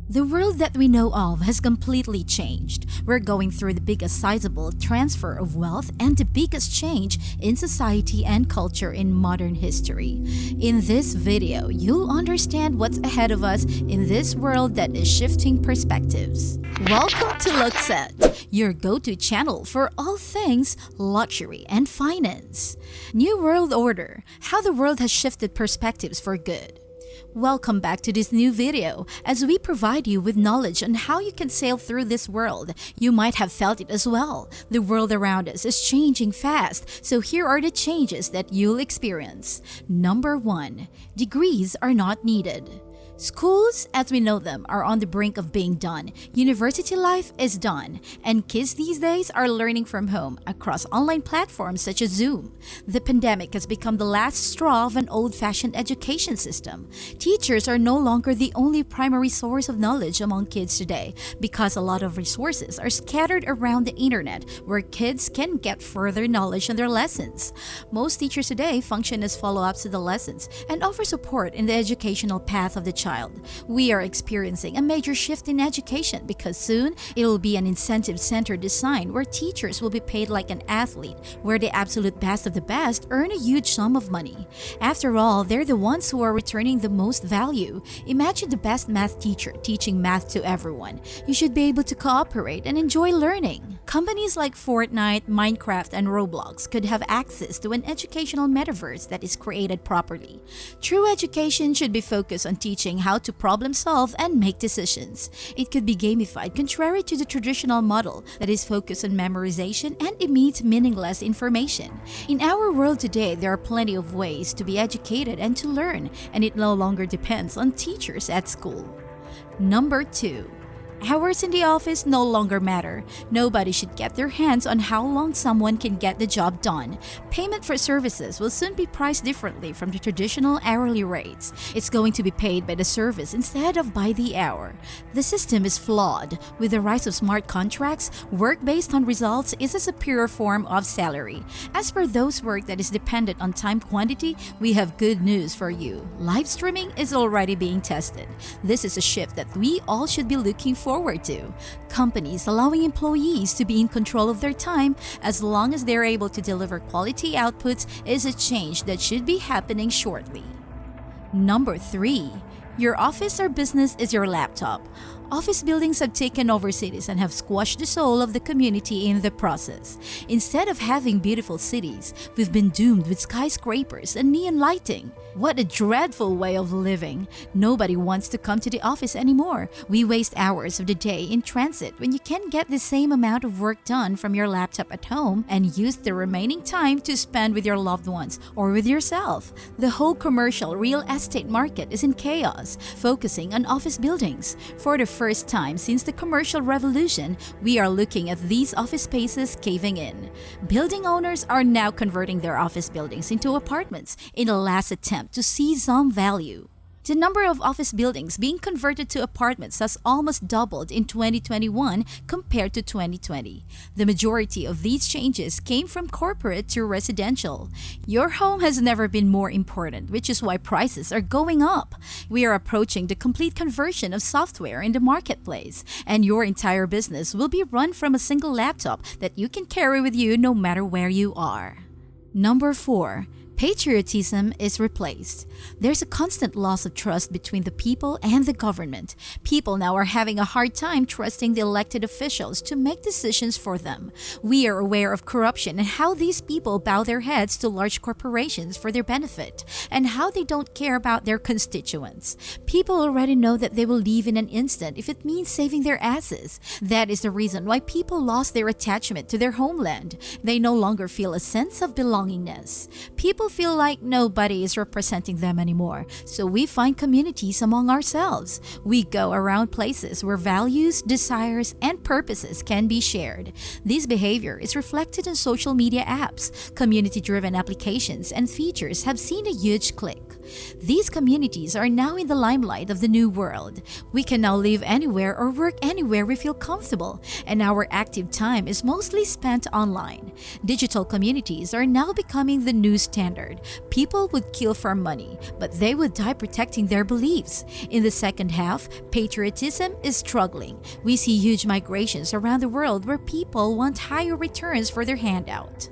The world that we know of has completely changed. We're going through the biggest sizable transfer of wealth and the biggest change in society and culture in modern history. In this video, you'll understand what's ahead of us in this world that is shifting perspectives. Welcome to Luxet, your go-to channel for all things luxury and finance. New World Order, how the world has shifted perspectives for good. Welcome back to this new video as we provide you with knowledge on how you can sail through this world. You might have felt it as well. The world around us is changing fast, so here are the changes that you'll experience. Number 1. Degrees are not needed. Schools, as we know them, are on the brink of being done. University life is done, and kids these days are learning from home across online platforms such as Zoom. The pandemic has become the last straw of an old-fashioned education system. Teachers are no longer the only primary source of knowledge among kids today because a lot of resources are scattered around the internet where kids can get further knowledge on their lessons. Most teachers today function as follow-ups to the lessons and offer support in the educational path of the child. We are experiencing a major shift in education because soon it will be an incentive-centered design where teachers will be paid like an athlete, where the absolute best of the best earn a huge sum of money. After all, they're the ones who are returning the most value. Imagine the best math teacher teaching math to everyone. You should be able to cooperate and enjoy learning. Companies like Fortnite, Minecraft, and Roblox could have access to an educational metaverse that is created properly. True education should be focused on teaching how to problem solve and make decisions. It could be gamified contrary to the traditional model that is focused on memorization and emits meaningless information. In our world today, there are plenty of ways to be educated and to learn, and it no longer depends on teachers at school. Number 2. Hours in the office no longer matter. Nobody should get their hands on how long someone can get the job done. Payment for services will soon be priced differently from the traditional hourly rates. It's going to be paid by the service instead of by the hour. The system is flawed. With the rise of smart contracts, work based on results is a superior form of salary. As for those work that is dependent on time quantity, we have good news for you. Live streaming is already being tested. This is a shift that we all should be looking forward to. Companies allowing employees to be in control of their time as long as they're able to deliver quality outputs is a change that should be happening shortly. Number 3. Your office or business is your laptop. Office buildings have taken over cities and have squashed the soul of the community in the process. Instead of having beautiful cities, we've been doomed with skyscrapers and neon lighting. What a dreadful way of living. Nobody wants to come to the office anymore. We waste hours of the day in transit when you can get the same amount of work done from your laptop at home and use the remaining time to spend with your loved ones or with yourself. The whole commercial real estate market is in chaos, focusing on office buildings. For the first time since the commercial revolution, we are looking at these office spaces caving in. Building owners are now converting their office buildings into apartments in a last attempt to see some value. The number of office buildings being converted to apartments has almost doubled in 2021 compared to 2020. The majority of these changes came from corporate to residential. Your home has never been more important, which is why prices are going up. We are approaching the complete conversion of software in the marketplace, and your entire business will be run from a single laptop that you can carry with you no matter where you are. Number 4. Patriotism is replaced. There's a constant loss of trust between the people and the government. People now are having a hard time trusting the elected officials to make decisions for them. We are aware of corruption and how these people bow their heads to large corporations for their benefit, and how they don't care about their constituents. People already know that they will leave in an instant if it means saving their asses. That is the reason why people lost their attachment to their homeland. They no longer feel a sense of belongingness. People feel like nobody is representing them anymore, so we find communities among ourselves. We go around places where values, desires, and purposes can be shared. This behavior is reflected in social media apps. Community-driven applications and features have seen a huge click. These communities are now in the limelight of the new world. We can now live anywhere or work anywhere we feel comfortable, and our active time is mostly spent online. Digital communities are now becoming the new standard. People would kill for money, but they would die protecting their beliefs. In the second half, patriotism is struggling. We see huge migrations around the world where people want higher returns for their handout.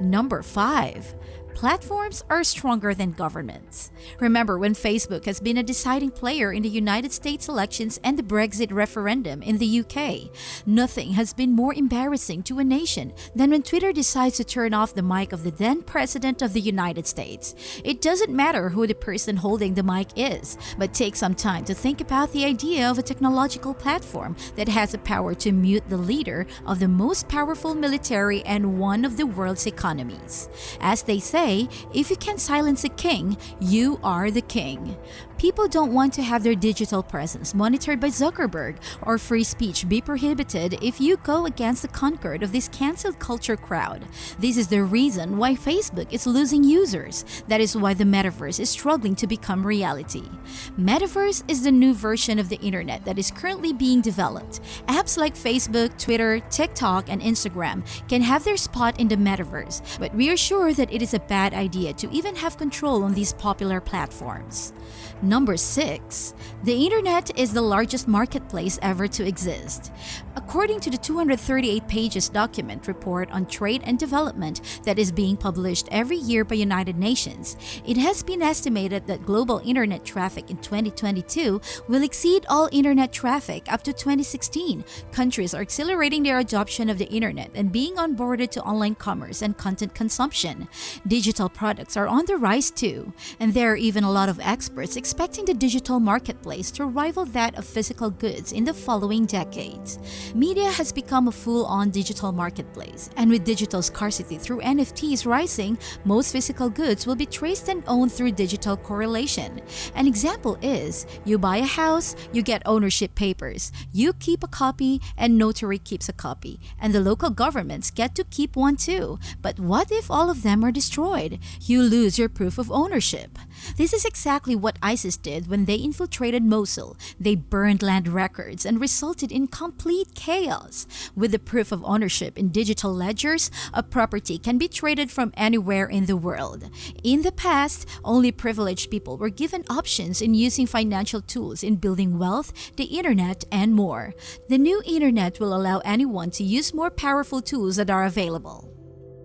Number 5. Platforms are stronger than governments. Remember when Facebook has been a deciding player in the United States elections and the Brexit referendum in the UK. Nothing has been more embarrassing to a nation than when Twitter decides to turn off the mic of the then President of the United States. It doesn't matter who the person holding the mic is, but take some time to think about the idea of a technological platform that has the power to mute the leader of the most powerful military and one of the world's economies. As they say, if you can silence a king, you are the king. People don't want to have their digital presence monitored by Zuckerberg or free speech be prohibited if you go against the concord of this cancelled culture crowd. This is the reason why Facebook is losing users. That is why the metaverse is struggling to become reality. Metaverse is the new version of the internet that is currently being developed. Apps like Facebook, Twitter, TikTok, and Instagram can have their spot in the metaverse, but we are sure that it is a bad idea to even have control on these popular platforms. Number 6. The internet is the largest marketplace ever to exist. According to the 238 pages document report on trade and development that is being published every year by United Nations, it has been estimated that global internet traffic in 2022 will exceed all internet traffic up to 2016. Countries are accelerating their adoption of the internet and being onboarded to online commerce and content consumption. Digital products are on the rise too, and there are even a lot of experts expecting the digital marketplace to rival that of physical goods in the following decades. Media has become a full-on digital marketplace, and with digital scarcity through NFTs rising, most physical goods will be traced and owned through digital correlation. An example is, you buy a house, you get ownership papers, you keep a copy, and notary keeps a copy, and the local governments get to keep one too. But what if all of them are destroyed? You lose your proof of ownership. This is exactly what ISIS did when they infiltrated Mosul. They burned land records and resulted in complete chaos. With the proof of ownership in digital ledgers, a property can be traded from anywhere in the world. In the past, only privileged people were given options in using financial tools in building wealth, the internet, and more. The new internet will allow anyone to use more powerful tools that are available.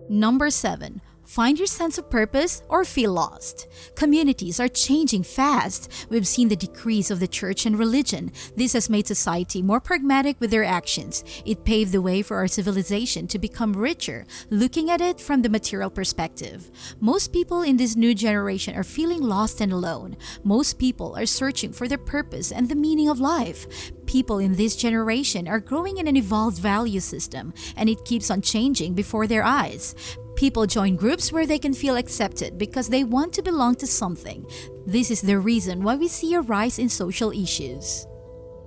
Number 7. Find your sense of purpose or feel lost. Communities are changing fast. We've seen the decrease of the church and religion. This has made society more pragmatic with their actions. It paved the way for our civilization to become richer, looking at it from the material perspective. Most people in this new generation are feeling lost and alone. Most people are searching for their purpose and the meaning of life. People in this generation are growing in an evolved value system, and it keeps on changing before their eyes. People join groups where they can feel accepted because they want to belong to something. This is the reason why we see a rise in social issues.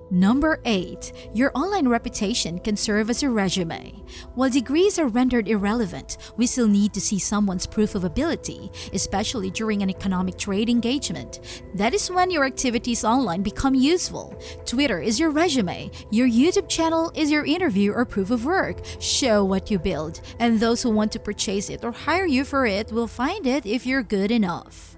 Number 8. Your online reputation can serve as a resume. While degrees are rendered irrelevant, we still need to see someone's proof of ability, especially during an economic trade engagement. That is when your activities online become useful. Twitter is your resume. Your YouTube channel is your interview or proof of work. Show what you build, and those who want to purchase it or hire you for it will find it if you're good enough.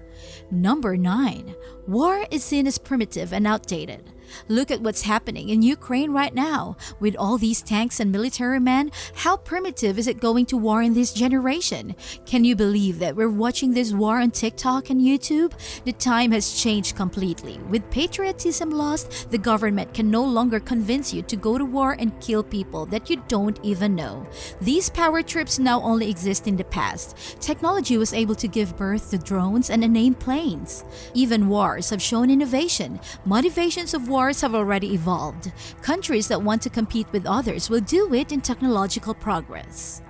Number 9. War is seen as primitive and outdated. Look at what's happening in Ukraine right now. With all these tanks and military men, how primitive is it going to war in this generation? Can you believe that we're watching this war on TikTok and YouTube? The time has changed completely. With patriotism lost, the government can no longer convince you to go to war and kill people that you don't even know. These power trips now only exist in the past. Technology was able to give birth to drones and unnamed planes. Even wars have shown innovation. Motivations of wars have already evolved. Countries that want to compete with others will do it in technological progress.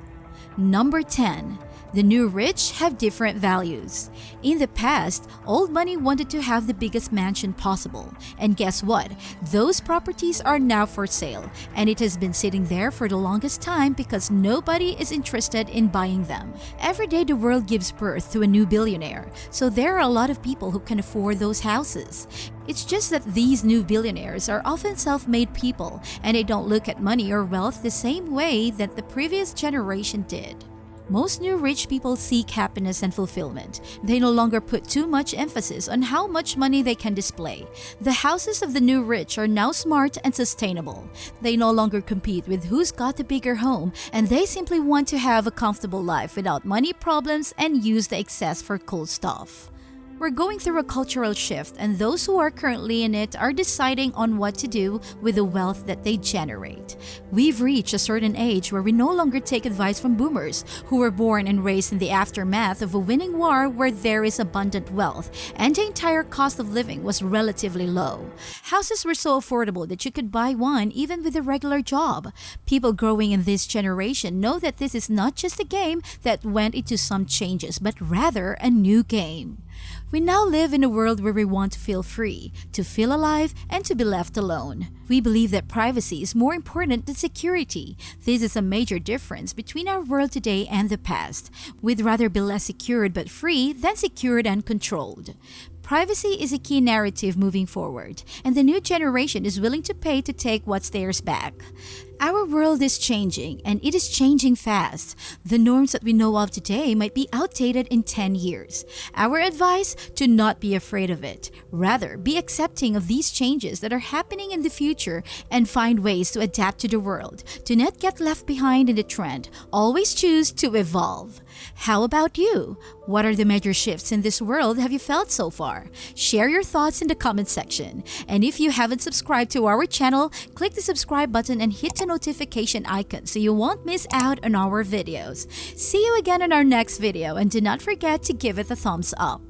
Number 10. The new rich have different values. In the past, old money wanted to have the biggest mansion possible. And guess what? Those properties are now for sale, and it has been sitting there for the longest time because nobody is interested in buying them. Every day the world gives birth to a new billionaire, so there are a lot of people who can afford those houses. It's just that these new billionaires are often self-made people, and they don't look at money or wealth the same way that the previous generation did. Most new rich people seek happiness and fulfillment. They no longer put too much emphasis on how much money they can display. The houses of the new rich are now smart and sustainable. They no longer compete with who's got the bigger home, and they simply want to have a comfortable life without money problems and use the excess for cool stuff. We're going through a cultural shift, and those who are currently in it are deciding on what to do with the wealth that they generate. We've reached a certain age where we no longer take advice from boomers who were born and raised in the aftermath of a winning war where there is abundant wealth and the entire cost of living was relatively low. Houses were so affordable that you could buy one even with a regular job. People growing in this generation know that this is not just a game that went into some changes, but rather a new game. We now live in a world where we want to feel free, to feel alive, and to be left alone. We believe that privacy is more important than security. This is a major difference between our world today and the past. We'd rather be less secured but free than secured and controlled. Privacy is a key narrative moving forward, and the new generation is willing to pay to take what's theirs back. Our world is changing, and it is changing fast. The norms that we know of today might be outdated in 10 years. Our advice: to not be afraid of it. Rather, be accepting of these changes that are happening in the future and find ways to adapt to the world. Do not get left behind in the trend. Always choose to evolve. How about you? What are the major shifts in this world have you felt so far? Share your thoughts in the comment section. And if you haven't subscribed to our channel, click the subscribe button and hit the notification icon so you won't miss out on our videos. See you again in our next video, and do not forget to give it a thumbs up.